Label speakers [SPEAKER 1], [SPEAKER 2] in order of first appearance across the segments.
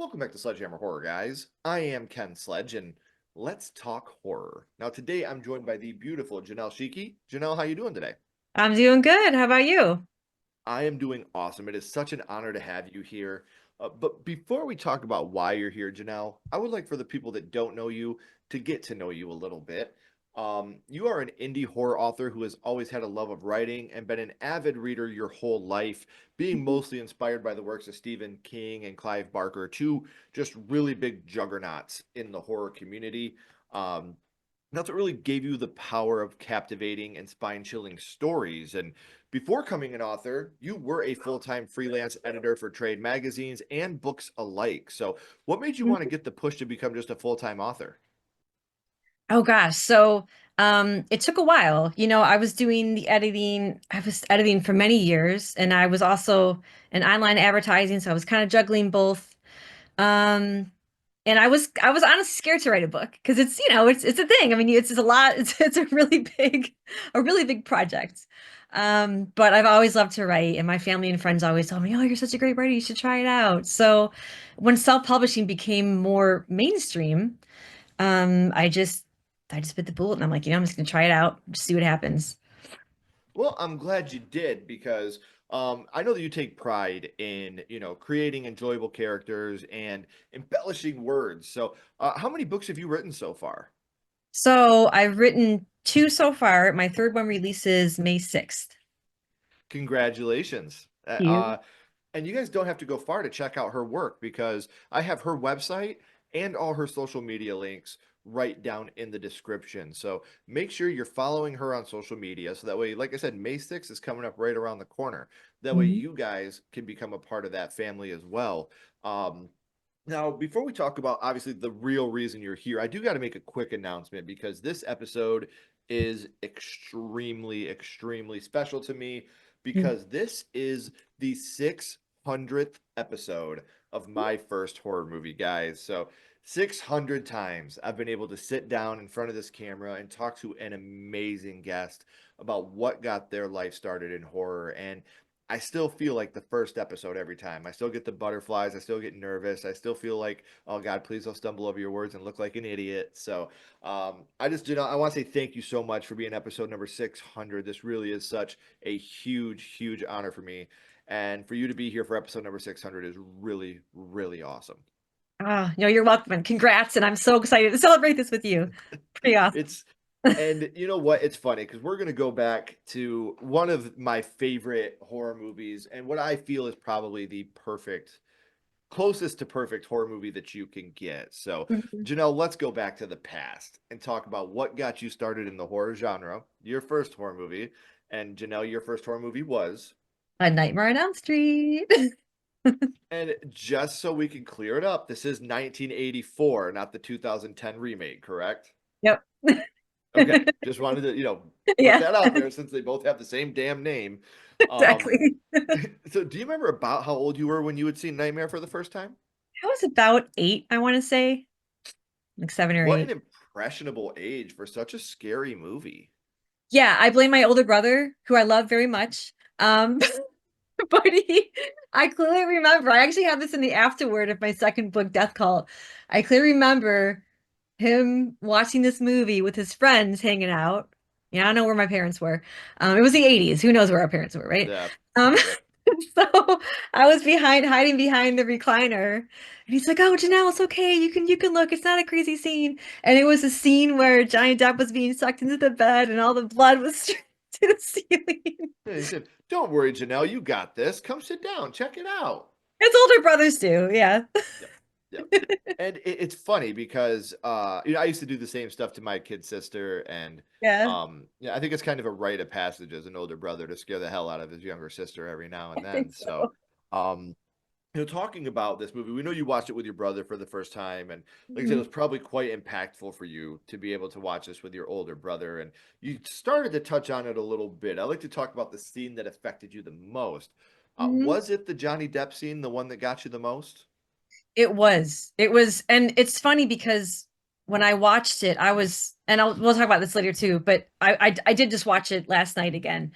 [SPEAKER 1] Welcome back to Sledgehammer Horror, guys. I am Ken Sledge, and let's talk horror. Now, today I'm joined by the beautiful Janelle Schiecke. Janelle, how you doing today?
[SPEAKER 2] I'm doing good. How about you?
[SPEAKER 1] I am doing awesome. It is such an honor to have you here. But before we talk about why you're here, Janelle, I would like for the people that don't know you to get to know you a little bit. You are an indie horror author who has always had a love of writing and been an avid reader your whole life, being mostly inspired by the works of Stephen King and Clive Barker, two just really big juggernauts in the horror community. Um, that's what really gave you the power of captivating and spine-chilling stories. And before coming an author, you were a full-time freelance editor for trade magazines and books alike. So, what made you want to
[SPEAKER 2] Mhm.
[SPEAKER 1] get the push to become just a full-time author?
[SPEAKER 2] Oh gosh. It took a while. I was doing the editing. I was editing for many years, and I was also in online advertising, so I was kind of juggling both. Um and I was honestly scared to write a book because it's a thing. I mean, it's a lot. It's a really big project. But I've always loved to write, and my family and friends always tell me, "Oh, you're such a great writer. You should try it out." So when self-publishing became more mainstream, I just bit the bullet and I'm like, I'm just gonna try it out, just see what happens.
[SPEAKER 1] Well, I'm glad you did because I know that you take pride in, creating enjoyable characters and embellishing words. So, how many books have you written so far?
[SPEAKER 2] So I've written two so far. My third one releases May 6th.
[SPEAKER 1] Congratulations.
[SPEAKER 2] You.
[SPEAKER 1] And you guys don't have to go far to check out her work because I have her website and all her social media links right down in the description. So make sure you're following her on social media. So that way, like I said, May 6th is coming up right around the corner. That way,
[SPEAKER 2] Mhm.
[SPEAKER 1] you guys can become a part of that family as well. Now, before we talk about obviously the real reason you're here, I do got to make a quick announcement because this episode is extremely, extremely special to me because this is the 600th episode of my first horror movie, guys. So, 600 times I've been able to sit down in front of this camera and talk to an amazing guest about what got their life started in horror. And I still feel like the first episode every time. I still get the butterflies. I still get nervous. I still feel like, oh God, please don't stumble over your words and look like an idiot. So, I just do not. I want to say thank you so much for being episode number 600. This really is such a huge, huge honor for me, and for you to be here for episode number 600 is really, really awesome.
[SPEAKER 2] No, you're welcome and congrats. And I'm so excited to celebrate this with you. Pretty awesome.
[SPEAKER 1] It's and you know what? It's funny because we're gonna go back to one of my favorite horror movies and what I feel is probably the perfect closest to perfect horror movie that you can get. So,
[SPEAKER 2] Mhm.
[SPEAKER 1] Janelle, let's go back to the past and talk about what got you started in the horror genre, your first horror movie. And Janelle, your first horror movie was.
[SPEAKER 2] A Nightmare on Elm Street.
[SPEAKER 1] And just so we can clear it up, this is 1984, not the 2010 remake, correct?
[SPEAKER 2] Yep.
[SPEAKER 1] Okay, just wanted to, put
[SPEAKER 2] Yeah,
[SPEAKER 1] that out there since they both have the same damn name. Um,
[SPEAKER 2] exactly.
[SPEAKER 1] so do you remember about how old you were when you had seen Nightmare for the first time?
[SPEAKER 2] I was about 8, I want to say, like 7 or
[SPEAKER 1] What an
[SPEAKER 2] 8.
[SPEAKER 1] impressionable age for such a scary movie.
[SPEAKER 2] Yeah, I blame my older brother, who I love very much. But I clearly remember, I actually have this in the afterword of my second book, Death Cult. I clearly remember him watching this movie with his friends hanging out. Yeah, I don't know where my parents were. It was the 80s. Who knows where our parents were, right?
[SPEAKER 1] Yeah.
[SPEAKER 2] Um,
[SPEAKER 1] Yep.
[SPEAKER 2] so I was hiding behind the recliner, and he's like, "Oh, Janelle, it's okay. You can look. It's not a crazy scene." And it was a scene where Johnny Depp was being sucked into the bed, and all the blood was straight to the ceiling.
[SPEAKER 1] Yeah, he said, "Don't worry, Janelle, you got this. Come sit down, check it out."
[SPEAKER 2] His older brothers do, yeah.
[SPEAKER 1] Yep. Yep. And it's funny because I used to do the same stuff to my kid sister, and
[SPEAKER 2] Yeah,
[SPEAKER 1] yeah, I think it's kind of a rite of passage as an older brother to scare the hell out of his younger sister every now
[SPEAKER 2] I
[SPEAKER 1] and then.
[SPEAKER 2] think
[SPEAKER 1] So,
[SPEAKER 2] so.
[SPEAKER 1] um, talking about this movie, we know you watched it with your brother for the first time, and like I said, it
[SPEAKER 2] Mhm.
[SPEAKER 1] was probably quite impactful for you to be able to watch this with your older brother. And you started to touch on it a little bit. I'd like to talk about the scene that affected you the most.
[SPEAKER 2] Mhm.
[SPEAKER 1] Was it the Johnny Depp scene, the one that got you the most?
[SPEAKER 2] And it's funny because when I watched it, we'll talk about this later too, but I did just watch it last night again.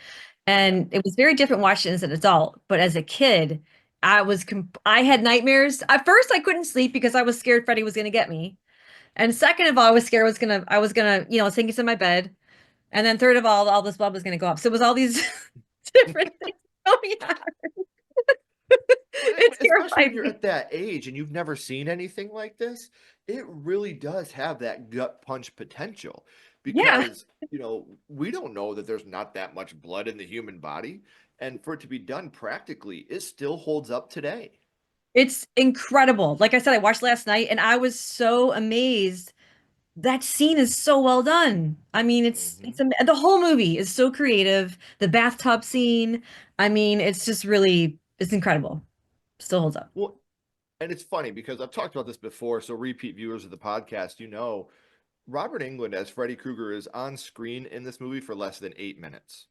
[SPEAKER 1] Yeah.
[SPEAKER 2] And it was very different watching it as an adult, but as a kid, I had nightmares. At first, I couldn't sleep because I was scared Freddy was going to get me. And second of all, I was gonna, you know, I was thinking in my bed. And then third of all this blood was going to go up. So it was all these different things going on.
[SPEAKER 1] Well,
[SPEAKER 2] It
[SPEAKER 1] especially when
[SPEAKER 2] terrified
[SPEAKER 1] you're
[SPEAKER 2] me.
[SPEAKER 1] at that age and you've never seen anything like this, it really does have that gut punch potential
[SPEAKER 2] Yeah,
[SPEAKER 1] because, we don't know that there's not that much blood in the human body. And for it to be done practically, it still holds up today.
[SPEAKER 2] it's incredible. Like I said, I watched last night and I was so amazed. That scene is so well done. I mean,
[SPEAKER 1] Hmm.
[SPEAKER 2] the whole movie is so creative. The bathtub scene, I mean, it's just really it's incredible. Still holds up.
[SPEAKER 1] Well, and it's funny because I've talked about this before, so repeat viewers of the podcast, Robert Englund as Freddy Krueger is on screen in this movie for less than 8 minutes.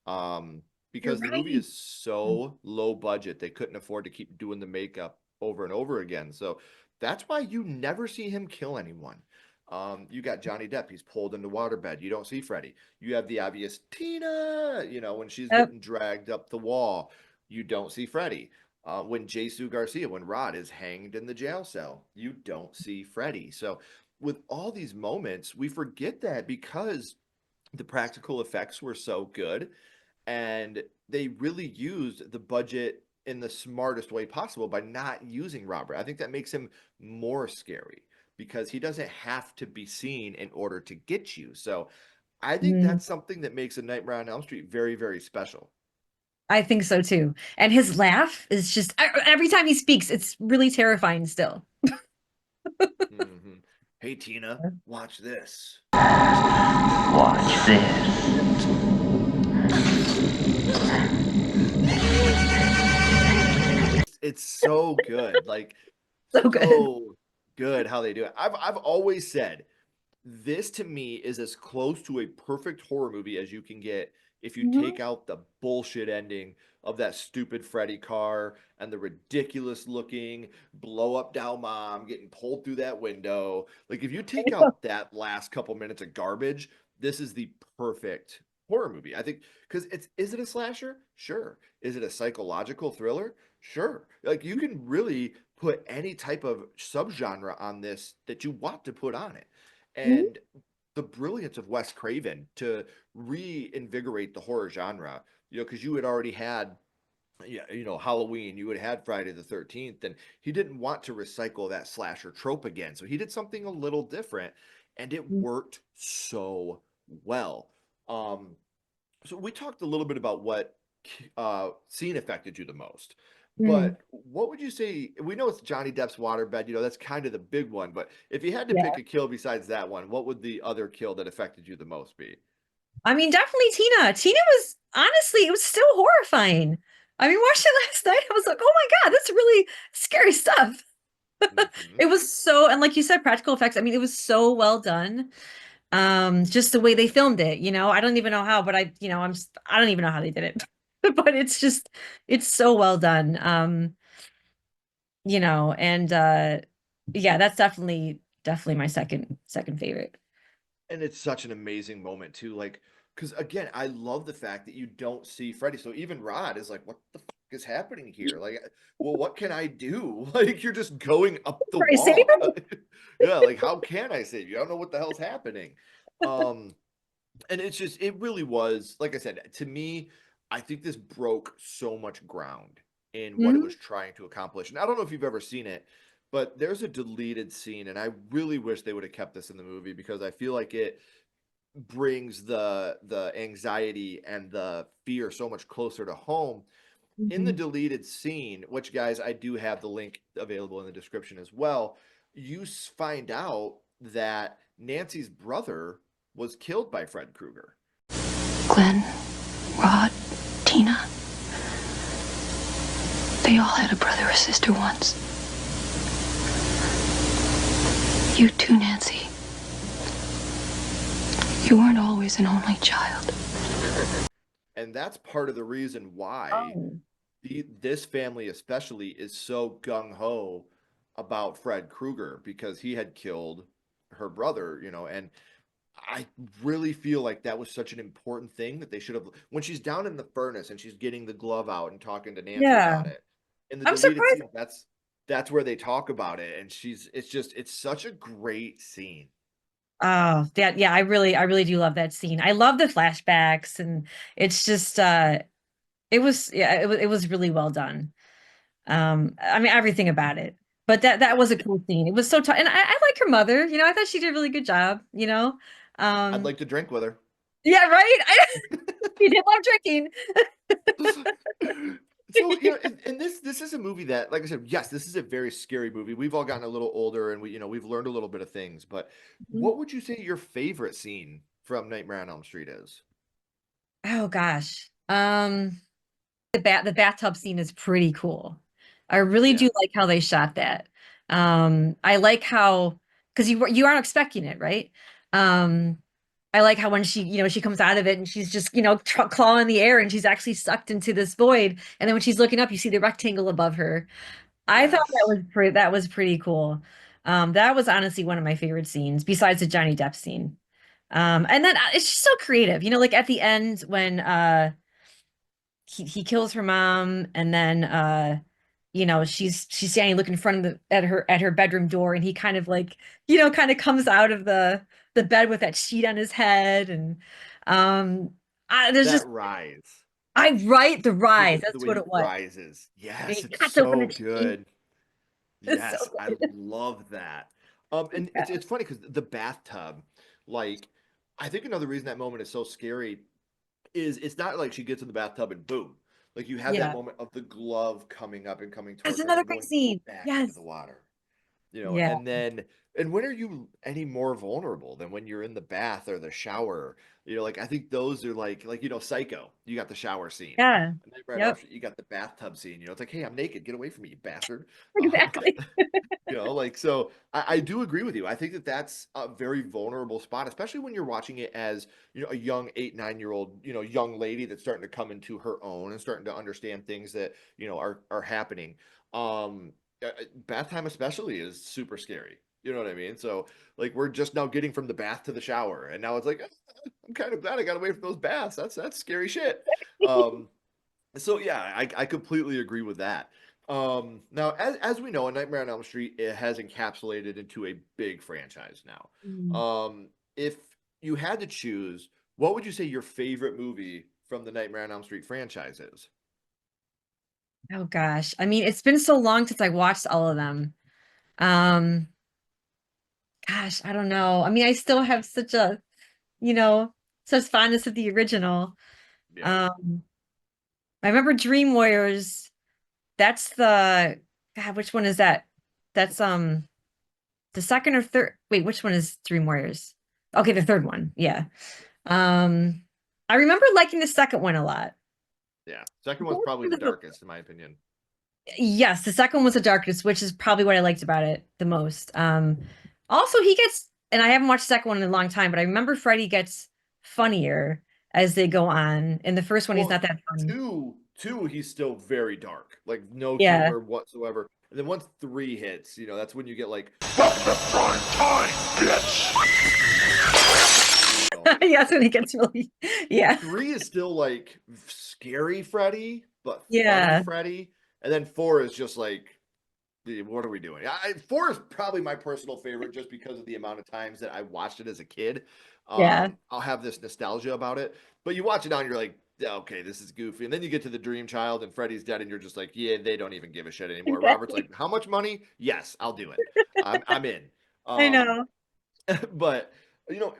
[SPEAKER 1] um,
[SPEAKER 2] You're
[SPEAKER 1] because the movie
[SPEAKER 2] right.
[SPEAKER 1] is so low budget, they couldn't afford to keep doing the makeup over and over again. So that's why you never see him kill anyone. You got Johnny Depp, he's pulled into waterbed. You don't see Freddy. You have the obvious Tina, when she's
[SPEAKER 2] Yep.
[SPEAKER 1] getting dragged up the wall. You don't see Freddy. When Jesus Garcia, when Rod is hanged in the jail cell, you don't see Freddy. So with all these moments, we forget that because the practical effects were so good and they really used the budget in the smartest way possible by not using Robert. I think that makes him more scary because he doesn't have to be seen in order to get you. So I think
[SPEAKER 2] Mm,
[SPEAKER 1] that's something that makes A Nightmare on Elm Street very, very special.
[SPEAKER 2] I think so too. And his laugh is just every time he speaks, it's really terrifying still.
[SPEAKER 1] Hmm. Hey, Tina, watch this.
[SPEAKER 3] Watch this.
[SPEAKER 1] It's so good. Like,
[SPEAKER 2] So good.
[SPEAKER 1] so good how they do it. I've always said this to me is as close to a perfect horror movie as you can get if you
[SPEAKER 2] Mhm.
[SPEAKER 1] take out the bullshit ending of that stupid Freddy car and the ridiculous looking blow up down mom getting pulled through that window. Like if you take out that last couple minutes of garbage, this is the perfect horror movie. I think because it's is it a slasher? Sure. Is it a psychological thriller? Sure. Like you can really put any type of subgenre on this that you want to put on it.
[SPEAKER 2] Mhm.
[SPEAKER 1] And the brilliance of Wes Craven to reinvigorate the horror genre, because you had already had, yeah, Halloween, you had Friday the 13th, and he didn't want to recycle that slasher trope again. So he did something a little different, and it worked so well. Um, so we talked a little bit about what scene affected you the most,
[SPEAKER 2] Mm,
[SPEAKER 1] but what would you say? We know it's Johnny Depp's waterbed. That's kind of the big one. But if you had to
[SPEAKER 2] yeah.
[SPEAKER 1] pick a kill besides that one, what would the other kill that affected you the most be?
[SPEAKER 2] I mean, definitely Tina. Tina was honestly, it was still horrifying. I mean, watching it last night, I was like, oh my God, that's really scary stuff.
[SPEAKER 1] Hmm.
[SPEAKER 2] It was so, and like you said, practical effects. I mean, it was so well done. Just the way they filmed it, I don't even know how, but I don't even know how they did it. But it's so well done. And yeah, that's definitely my second favorite.
[SPEAKER 1] And it's such an amazing moment too. Like, because again, I love the fact that you don't see Freddy. So even Rod is like, "What the fuck is happening here? Like, well, what can I do? Like, you're just going up the
[SPEAKER 2] Right, save
[SPEAKER 1] wall.
[SPEAKER 2] him.
[SPEAKER 1] Yeah, like how can I save you? I don't know what the hell's happening." Um, and it really was, like I said, to me, I think this broke so much ground in what it was
[SPEAKER 2] Mhm.
[SPEAKER 1] trying to accomplish. And I don't know if you've ever seen it, but there's a deleted scene, and I really wish they would have kept this in the movie because I feel like it brings the anxiety and the fear so much closer to home. In the
[SPEAKER 2] Mhm.
[SPEAKER 1] deleted scene, which guys, I do have the link available in the description as well, you find out that Nancy's brother was killed by Fred Krueger.
[SPEAKER 4] Glenn, Rod, Tina. They all had a brother or sister once. You too, Nancy. You weren't always an only child.
[SPEAKER 1] And that's part of the reason why
[SPEAKER 2] Oh,
[SPEAKER 1] this family especially is so gung-ho about Fred Krueger because he had killed her brother, and I really feel like that was such an important thing that they should have when she's down in the furnace and she's getting the glove out and talking to Nancy
[SPEAKER 2] yeah.
[SPEAKER 1] about it. in the
[SPEAKER 2] I'm
[SPEAKER 1] deleted
[SPEAKER 2] surprised.
[SPEAKER 1] scene, that's where they talk about it, and it's such a great scene.
[SPEAKER 2] Oh, that yeah, I really do love that scene. I love the flashbacks and it's just it was yeah, it was really well done. I mean everything about it. But that
[SPEAKER 1] Yeah,
[SPEAKER 2] was a cool scene. It was so tough. And I like her mother, you know, I thought she did a really good job, you know.
[SPEAKER 1] I'd
[SPEAKER 2] Um
[SPEAKER 1] like to drink with her.
[SPEAKER 2] yeah, right? She did love drinking.
[SPEAKER 1] So, and this is a movie that, like I said, yes, this is a very scary movie. We've all gotten a little older, and we've learned a little bit of things. But what would you say your favorite scene from Nightmare on Elm Street is?
[SPEAKER 2] Oh gosh. The bathtub scene is pretty cool. I really
[SPEAKER 1] Yeah,
[SPEAKER 2] do like how they shot that. I like how because you aren't expecting it, right? Um, I like how when she, you know, she comes out of it and she's just, you know, clawing the air and she's actually sucked into this void. And then when she's looking up, you see the rectangle above her. I thought
[SPEAKER 1] yes,
[SPEAKER 2] that was pretty cool. That was honestly one of my favorite scenes besides the Johnny Depp scene. And then it's just so creative, you know, like at the end when he kills her mom and then you know she's standing looking in front of the at her bedroom door and he kind of like you know kind of comes out of the bed with that sheet on his head and um there's
[SPEAKER 1] that
[SPEAKER 2] just
[SPEAKER 1] rise,
[SPEAKER 2] I write the rise
[SPEAKER 1] the
[SPEAKER 2] that's
[SPEAKER 1] way
[SPEAKER 2] what
[SPEAKER 1] he
[SPEAKER 2] it was
[SPEAKER 1] rises,
[SPEAKER 2] and
[SPEAKER 1] yes,
[SPEAKER 2] he
[SPEAKER 1] it's
[SPEAKER 2] cuts open
[SPEAKER 1] so
[SPEAKER 2] the sheet.
[SPEAKER 1] good.
[SPEAKER 2] It's so
[SPEAKER 1] Yes, I
[SPEAKER 2] good.
[SPEAKER 1] love that. And
[SPEAKER 2] Yeah.
[SPEAKER 1] it's funny because the bathtub, like, I think another reason that moment is so scary is it's not like she gets in the bathtub and boom. Like you have that
[SPEAKER 2] Yeah,
[SPEAKER 1] moment of the glove coming up and coming
[SPEAKER 2] that's
[SPEAKER 1] towards her and
[SPEAKER 2] another
[SPEAKER 1] then
[SPEAKER 2] great
[SPEAKER 1] going
[SPEAKER 2] scene.
[SPEAKER 1] back into
[SPEAKER 2] Yes.
[SPEAKER 1] the water.
[SPEAKER 2] Yeah.
[SPEAKER 1] And then and when are you any more vulnerable than when you're in the bath or the shower? Like I think those are like Psycho, you got the shower scene.
[SPEAKER 2] Yeah.
[SPEAKER 1] And then right
[SPEAKER 2] Yep.
[SPEAKER 1] after you got the bathtub scene. It's like, hey, I'm naked, get away from me, you bastard. Um,
[SPEAKER 2] Exactly.
[SPEAKER 1] so I do agree with you. I think that that's a very vulnerable spot, especially when you're watching it as, a young 8, 9 year old, young lady that's starting to come into her own and starting to understand things that, are happening. Bath time especially is super scary. You know what I mean? So like we're just now getting from the bath to the shower, and now it's like I'm kind of glad I got away from those baths. That's scary shit. Um, so yeah, I completely agree with that. Now as we know, A Nightmare on Elm Street, it has encapsulated into a big franchise now.
[SPEAKER 2] Mm.
[SPEAKER 1] If you had to choose, what would you say your favorite movie from the Nightmare on Elm Street franchise is?
[SPEAKER 2] Oh gosh. I mean, it's been so long since I watched all of them. Um, Gosh, I don't know. I mean, I still have such a, you know, such fondness of the original.
[SPEAKER 1] Yeah,
[SPEAKER 2] Um, I remember Dream Warriors. That's the God, which one is that? That's the second or third. Wait, which one is Dream Warriors? Okay, the third one. Yeah. Um, I remember liking the second one a lot.
[SPEAKER 1] yeah. Second
[SPEAKER 2] The
[SPEAKER 1] one's
[SPEAKER 2] third
[SPEAKER 1] probably
[SPEAKER 2] one
[SPEAKER 1] the
[SPEAKER 2] was the-
[SPEAKER 1] darkest, in my opinion.
[SPEAKER 2] Yes, the second one was the darkest, which is probably what I liked about it the most. Also he gets, and I haven't watched the second one in a long time, but I remember Freddy gets funnier as they go on. In the first one, he's
[SPEAKER 1] Well,
[SPEAKER 2] not that funny.
[SPEAKER 1] two, he's still very dark, like no
[SPEAKER 2] Yeah.
[SPEAKER 1] humor whatsoever. And then once three hits, that's when you get like,
[SPEAKER 3] Welcome to prime time, bitch!
[SPEAKER 1] going.
[SPEAKER 2] Yes, when he gets really, yeah.
[SPEAKER 1] Three is still like scary Freddy, but funny
[SPEAKER 2] Yeah.
[SPEAKER 1] Freddy. And then four is just like, what are we doing? Four is probably my personal favorite just because of the amount of times that I watched it as a kid.
[SPEAKER 2] Yeah.
[SPEAKER 1] I'll have this nostalgia about it. But you watch it now and you're like, "Yeah, okay, this is goofy." And then you get to the Dream Child and Freddy's dead, and you're just like, yeah, they don't even give a shit anymore. Robert's like,
[SPEAKER 2] Exactly.
[SPEAKER 1] how much money? Yes, I'll do it. I'm in.
[SPEAKER 2] I
[SPEAKER 1] Um,
[SPEAKER 2] know.
[SPEAKER 1] but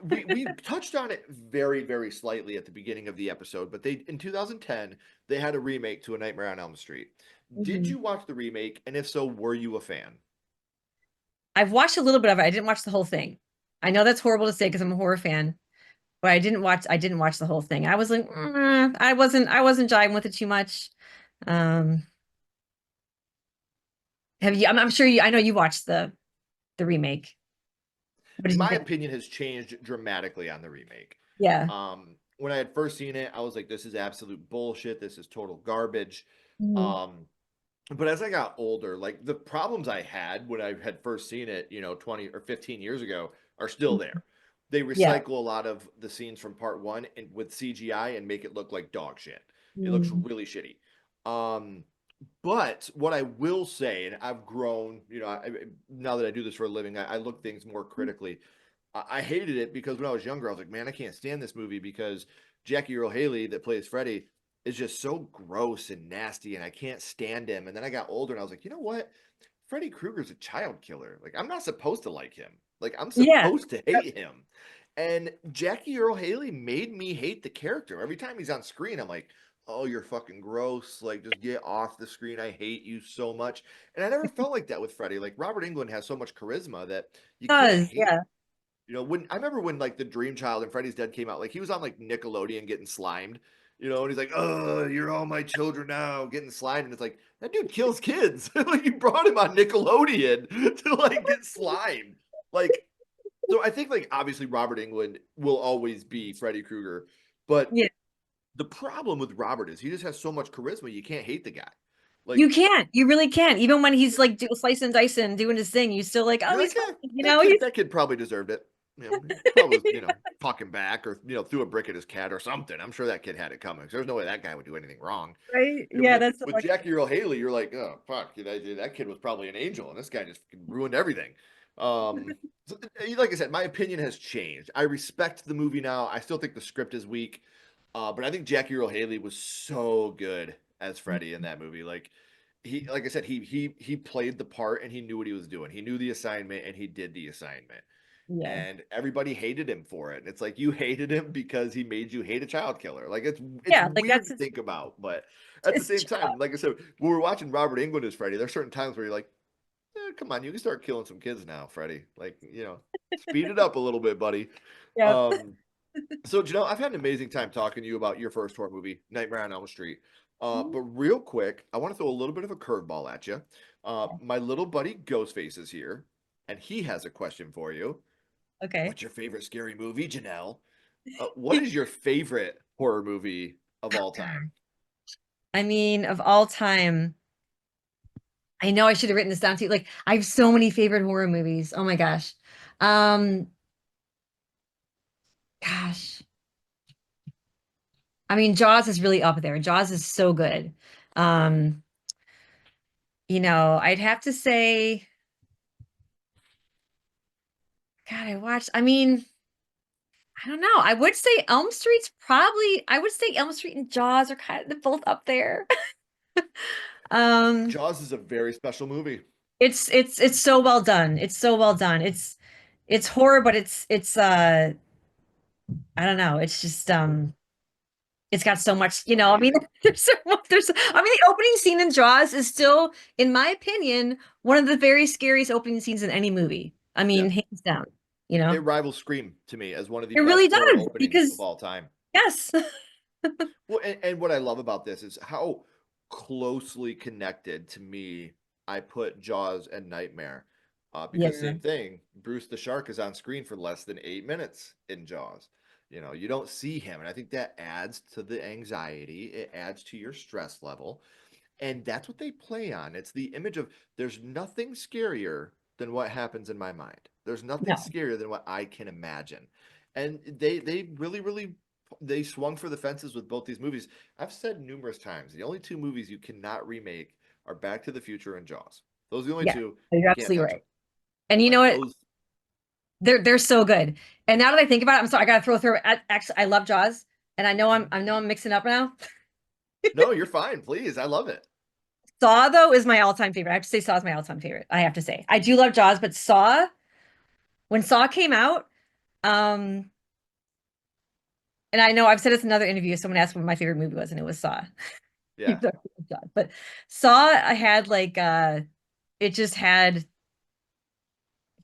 [SPEAKER 1] we touched on it very, very slightly at the beginning of the episode, but they in 2010 they had a remake to A Nightmare on Elm Street. Did
[SPEAKER 2] Mhm.
[SPEAKER 1] you watch the remake? And if so, were you a fan?
[SPEAKER 2] I've watched a little bit of it. I didn't watch the whole thing. I know that's horrible to say because I'm a horror fan, but I didn't watch the whole thing. I was like, I wasn't jiving with it too much. Um, have you, I'm sure you, I know you watched the remake. What did you
[SPEAKER 1] My
[SPEAKER 2] think?
[SPEAKER 1] opinion has changed dramatically on the remake.
[SPEAKER 2] Yeah.
[SPEAKER 1] When I had first seen it, I was like, this is absolute bullshit. This is total garbage.
[SPEAKER 2] Mhm.
[SPEAKER 1] Um, but as I got older, like the problems I had when I had first seen it, 20 or 15 years ago are still there. They
[SPEAKER 2] Yeah.
[SPEAKER 1] recycle a lot of the scenes from part one and with CGI and make it look like dog shit. It looks
[SPEAKER 2] Mhm.
[SPEAKER 1] really shitty. Um, But what I will say, and I've grown, now that I do this for a living, I look things more critically. I hated it because when I was younger, I was like, man, I can't stand this movie because Jackie Earle Haley that plays Freddy is just so gross and nasty, and I can't stand him. And then I got older, and I was like, you know what? Freddy Krueger's a child killer. Like, I'm not supposed to like him. Like, I'm
[SPEAKER 2] Yeah.
[SPEAKER 1] supposed to hate him. And Jackie Earle Haley made me hate the character. Every time he's on screen, I'm like, oh, you're fucking gross. Like, just get off the screen. I hate you so much. And I never felt like that with Freddy. Like, Robert Englund has so much charisma that you can't
[SPEAKER 2] Does.
[SPEAKER 1] hate him.
[SPEAKER 2] Yeah.
[SPEAKER 1] When I remember when like the Dream Child and Freddy's Dead came out, like he was on like Nickelodeon getting slimed, and he's like, "Oh, you're all my children now," getting slimed, and it's like that dude kills kids. Like you brought him on Nickelodeon to like get slimed. Like, so I think like obviously Robert Englund will always be Freddy Krueger, but
[SPEAKER 2] Yeah.
[SPEAKER 1] the problem with Robert is he just has so much charisma, you can't hate the guy.
[SPEAKER 2] You
[SPEAKER 1] Like
[SPEAKER 2] can't. You really can't. Even when he's like slicing and dicing, doing his thing, you still like, oh,
[SPEAKER 1] you're
[SPEAKER 2] he's
[SPEAKER 1] like,
[SPEAKER 2] fine.
[SPEAKER 1] yeah,
[SPEAKER 2] You
[SPEAKER 1] that
[SPEAKER 2] know,
[SPEAKER 1] kid,
[SPEAKER 2] he's
[SPEAKER 1] that kid probably deserved it. He probably was, talking back or threw a brick at his cat or something. I'm sure that kid had it coming. There's no way that guy would do anything wrong.
[SPEAKER 2] right.
[SPEAKER 1] But
[SPEAKER 2] Yeah,
[SPEAKER 1] then
[SPEAKER 2] that's
[SPEAKER 1] with
[SPEAKER 2] like,
[SPEAKER 1] Jackie Earle Haley, you're like, oh fuck, that kid was probably an angel, and this guy just ruined everything. Um, like I said, my opinion has changed. I respect the movie now. I still think the script is weak, but I think Jackie Earle Haley was so good as Freddy in that movie. Like I said, he played the part and he knew what he was doing. He knew the assignment and he did the assignment.
[SPEAKER 2] yeah,
[SPEAKER 1] And everybody hated him for it. And it's like you hated him because he made you hate a child killer. Like it's
[SPEAKER 2] yeah, like
[SPEAKER 1] weird
[SPEAKER 2] that's
[SPEAKER 1] to think about, but at the
[SPEAKER 2] his
[SPEAKER 1] same
[SPEAKER 2] job.
[SPEAKER 1] time, like I said, when we're watching Robert Englund as Freddy, there's certain times where you're like, come on, you can start killing some kids now, Freddy. Like, speed it up a little bit, buddy.
[SPEAKER 2] Yeah.
[SPEAKER 1] Um, so, Janelle, I've had an amazing time talking to you about your first horror movie, Nightmare on Elm Street. But real quick, I want to throw a little bit of a curveball at you. My little buddy Ghostface is here, and he has a question for you.
[SPEAKER 2] Okay.
[SPEAKER 1] What's your favorite scary movie, Janelle? What is your favorite horror movie of all time?
[SPEAKER 2] I mean, of all time, I know I should have written this down too. Like, I have so many favorite horror movies. Oh my gosh. Um, gosh. I mean, Jaws is really up there. Jaws is so good. Um, I'd have to say, God, I mean, I don't know. I would say Elm Street and Jaws are kind of both up there. Um,
[SPEAKER 1] Jaws is a very special movie.
[SPEAKER 2] it's so well done. It's so well done. It's horror, but it's I don't know. It's just it's got so much, I mean,
[SPEAKER 1] Amazing.
[SPEAKER 2] there's so much, I mean, the opening scene in Jaws is still, in my opinion, one of the very scariest opening scenes in any movie. I
[SPEAKER 1] Yeah.
[SPEAKER 2] mean, hands down, you know.
[SPEAKER 1] It rivals Scream to me as one of the
[SPEAKER 2] It really
[SPEAKER 1] best horror
[SPEAKER 2] does
[SPEAKER 1] openings of
[SPEAKER 2] because
[SPEAKER 1] all time.
[SPEAKER 2] yes.
[SPEAKER 1] Well, and what I love about this is how closely connected to me I put Jaws and Nightmare. Because
[SPEAKER 2] Yeah.
[SPEAKER 1] same thing, Bruce the Shark is on screen for less than 8 minutes in Jaws. You don't see him, and I think that adds to the anxiety. It adds to your stress level, and that's what they play on. It's the image of there's nothing scarier than what happens in my mind. There's nothing
[SPEAKER 2] No.
[SPEAKER 1] scarier than what I can imagine. And they really they swung for the fences with both these movies. I've said numerous times, the only two movies you cannot remake are Back to the Future and Jaws. Those are the only
[SPEAKER 2] Yeah.
[SPEAKER 1] two
[SPEAKER 2] You're
[SPEAKER 1] you can't
[SPEAKER 2] absolutely
[SPEAKER 1] touch
[SPEAKER 2] right.
[SPEAKER 1] them.
[SPEAKER 2] And you know
[SPEAKER 1] Like
[SPEAKER 2] what?
[SPEAKER 1] those
[SPEAKER 2] They're so good. And now that I think about it, I'm sorry, I gotta throw. Actually, I love Jaws, and I know I'm mixing up now.
[SPEAKER 1] No, you're fine, please. I love it.
[SPEAKER 2] Saw though is my all-time favorite. I have to say Saw is my all-time favorite. I have to say. I do love Jaws, but Saw, when Saw came out, um, and I know I've said this in another interview, someone asked what my favorite movie was, and it was Saw.
[SPEAKER 1] Yeah.
[SPEAKER 2] But Saw, I had like it just had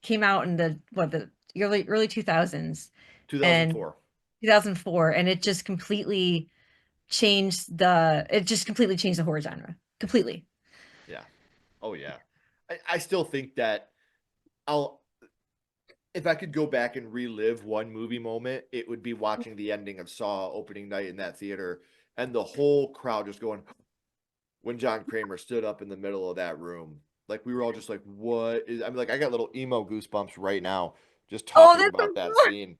[SPEAKER 2] came out in the early 2000s and
[SPEAKER 1] 2004.
[SPEAKER 2] 2004, and it just completely changed the horror genre. Completely.
[SPEAKER 1] Yeah. Oh yeah. I still think that I'll if I could go back and relive one movie moment, it would be watching the ending of Saw opening night in that theater and the whole crowd just going when John Kramer stood up in the middle of that room. Like we were all just like, what is I mean, like I got little emo goosebumps right now just
[SPEAKER 2] Oh,
[SPEAKER 1] talking
[SPEAKER 2] that's
[SPEAKER 1] about that
[SPEAKER 2] so
[SPEAKER 1] scene.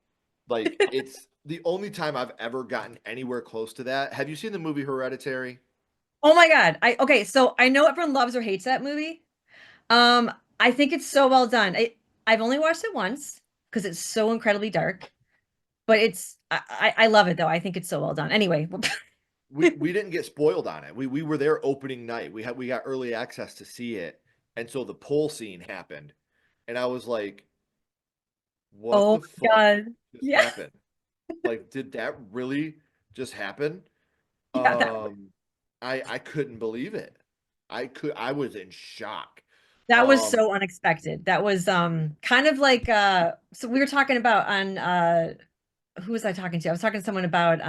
[SPEAKER 1] Like it's the only time I've ever gotten anywhere close to that. Have you seen the movie Hereditary?
[SPEAKER 2] Oh my God. Okay, so I know everyone loves or hates that movie. Um, I think it's so well done. I've only watched it once because it's so incredibly dark, but I love it though. I think it's so well done. Anyway,
[SPEAKER 1] We didn't get spoiled on it. We were there opening night. We got early access to see it, and so the pole scene happened, and I was like, "What
[SPEAKER 2] oh
[SPEAKER 1] the
[SPEAKER 2] my
[SPEAKER 1] fuck
[SPEAKER 2] God.
[SPEAKER 1] just
[SPEAKER 2] Yeah.
[SPEAKER 1] happened? Like, did that really just happen?"
[SPEAKER 2] Yeah, that
[SPEAKER 1] Um, I couldn't believe it. I was in shock.
[SPEAKER 2] that was
[SPEAKER 1] Um,
[SPEAKER 2] so unexpected. That was kind of like so we were talking about on who was I talking to? I was talking to someone about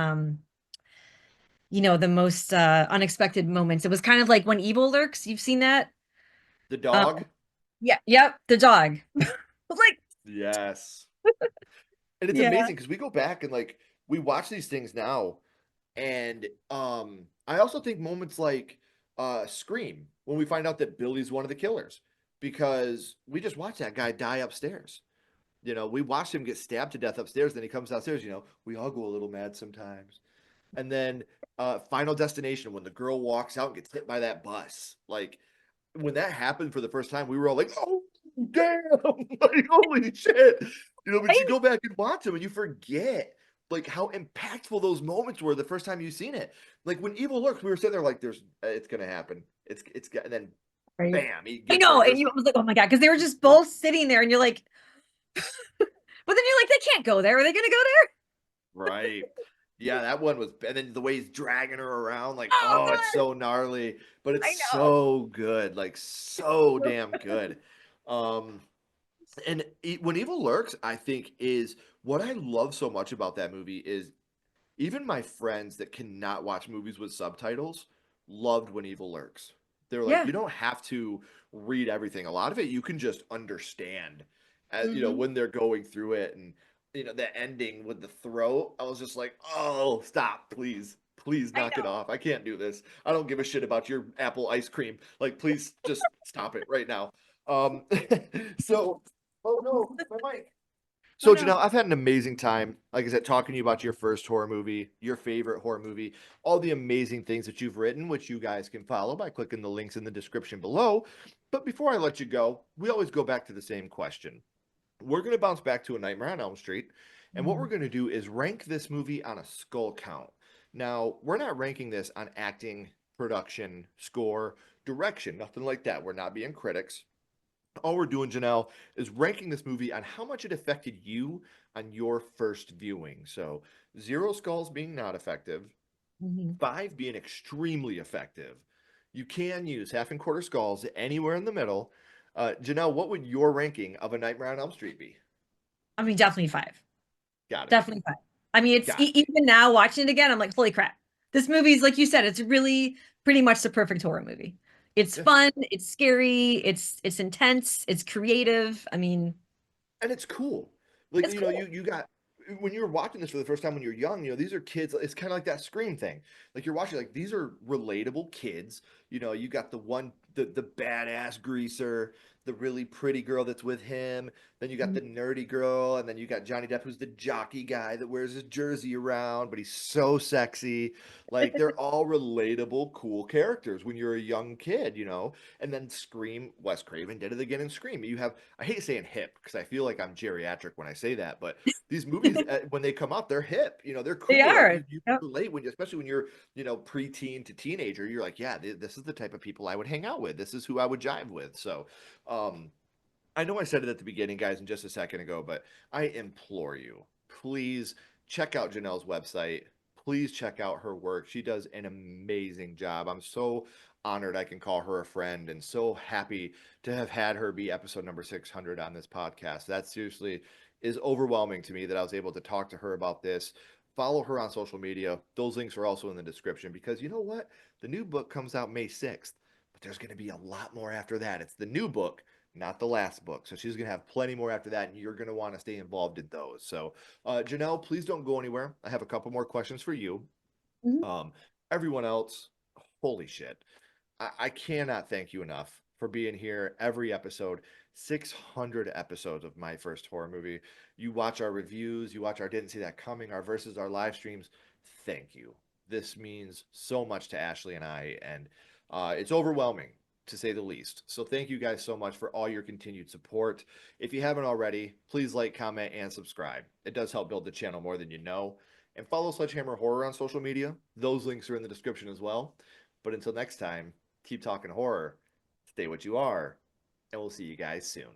[SPEAKER 2] the most unexpected moments. It was kind of like when evil lurks. You've seen that?
[SPEAKER 1] the
[SPEAKER 2] Um,
[SPEAKER 1] dog,
[SPEAKER 2] yeah, yep, the dog. I was like,
[SPEAKER 1] yes, and it's
[SPEAKER 2] yeah,
[SPEAKER 1] amazing because we go back and like we watch these things now. And I also think moments like Scream, when we find out that Billy's one of the killers, because we just watched that guy die upstairs. We watched him get stabbed to death upstairs, then he comes downstairs, we all go a little mad sometimes. And then Final Destination, when the girl walks out and gets hit by that bus. Like when that happened for the first time, we were all like, "Oh, damn!" Like, holy shit! But you
[SPEAKER 2] right?
[SPEAKER 1] go back and watch them, and you forget like how impactful those moments were the first time you seen it. Like when Evil lurks, we were sitting there like, "There's, it's gonna happen. And then
[SPEAKER 2] Right.
[SPEAKER 1] bam, he
[SPEAKER 2] I
[SPEAKER 1] gets there.
[SPEAKER 2] know,
[SPEAKER 1] You're
[SPEAKER 2] and
[SPEAKER 1] just
[SPEAKER 2] you
[SPEAKER 1] like,
[SPEAKER 2] was like, oh my God, because they were just both sitting there, and you're like, but then you're like, they can't go there. Are they gonna go there?
[SPEAKER 1] right. Yeah, that one was, and then the way he's dragging her around, like,
[SPEAKER 2] Oh
[SPEAKER 1] oh, it's
[SPEAKER 2] God,
[SPEAKER 1] so gnarly, but it's
[SPEAKER 2] I know.
[SPEAKER 1] so good, like so damn good. Um, And when Evil Lurks, I think is what I love so much about that movie is even my friends that cannot watch movies with subtitles loved When Evil Lurks. They're like,
[SPEAKER 2] Yeah.
[SPEAKER 1] you don't have to read everything. A lot of it you can just understand,
[SPEAKER 2] Hmm.
[SPEAKER 1] when they're going through it, and the ending with the throat. I was just like, oh, stop, please, please
[SPEAKER 2] I
[SPEAKER 1] knock it
[SPEAKER 2] know.
[SPEAKER 1] off. I can't do this. I don't give a shit about your apple ice cream. Like, please just stop it right now. Um, so, oh no, my mic.
[SPEAKER 2] Oh
[SPEAKER 1] So,
[SPEAKER 2] no.
[SPEAKER 1] Janelle, I've had an amazing time, like I said, talking to you about your first horror movie, your favorite horror movie, all the amazing things that you've written, which you guys can follow by clicking the links in the description below. But before I let you go, we always go back to the same question. We're going to bounce back to A Nightmare on Elm Street. And what we're
[SPEAKER 2] Mhm.
[SPEAKER 1] going to do is rank this movie on a skull count. Now, we're not ranking this on acting, production, score, direction, nothing like that. We're not being critics. All we're doing, Janelle, is ranking this movie on how much it affected you on your first viewing. So, zero skulls being not effective,
[SPEAKER 2] Mhm.
[SPEAKER 1] five being extremely effective. You can use half and quarter skulls anywhere in the middle. Janelle, what would your ranking of A Nightmare on Elm Street be?
[SPEAKER 2] I mean, definitely five.
[SPEAKER 1] Got it.
[SPEAKER 2] Definitely five. I mean, it's
[SPEAKER 1] Got it.
[SPEAKER 2] even now watching it again, I'm like, holy crap. This movie's like you said, it's really pretty much the perfect horror movie. It's
[SPEAKER 1] Yeah.
[SPEAKER 2] fun, it's scary, it's intense, it's creative. I mean,
[SPEAKER 1] And it's cool. Like
[SPEAKER 2] it's cool.
[SPEAKER 1] you got when you were watching this for the first time when you're young, these are kids. It's kind of like that Scream thing. Like you're watching, like these are relatable kids. You got the badass greaser, the really pretty girl that's with him. Then you got the nerdy girl, and then you got Johnny Depp, who's the jockey guy that wears his jersey around, but he's so sexy. Like they're all relatable, cool characters when you're a young kid. And then Scream, Wes Craven did it again in Scream. I hate saying hip because I feel like I'm geriatric when I say that, but these movies, when they come out, they're hip. They're
[SPEAKER 2] They
[SPEAKER 1] cool. Like
[SPEAKER 2] are.
[SPEAKER 1] you
[SPEAKER 2] Yep.
[SPEAKER 1] relate especially when you're, preteen to teenager. You're like, yeah, this is the type of people I would hang out with. This is who I would jive with. So, um, I know I said it at the beginning, guys, and just a second ago, but I implore you, please check out Janelle's website. Please check out her work. She does an amazing job. I'm so honored I can call her a friend and so happy to have had her be episode number 600 on this podcast. That seriously is overwhelming to me that I was able to talk to her about this. Follow her on social media. Those links are also in the description because you know what? The new book comes out May 6th, but there's going to be a lot more after that. It's the new book, not the last book. So she's going to have plenty more after that, and you're going to want to stay involved in those. So, Janelle, please don't go anywhere. I have a couple more questions for you.
[SPEAKER 2] Mhm.
[SPEAKER 1] Um, Everyone else, holy shit. I cannot thank you enough for being here every episode. 600 episodes of my first horror movie. You watch our reviews, you watch our Didn't See That Coming, our versus our live streams. Thank you. This means so much to Ashley and I, and it's overwhelming to say the least. So thank you guys so much for all your continued support. If you haven't already, please like, comment, and subscribe. It does help build the channel more than you know. And follow Sledgehammer Horror on social media. Those links are in the description as well. But until next time, keep talking horror, stay what you are, and we'll see you guys soon.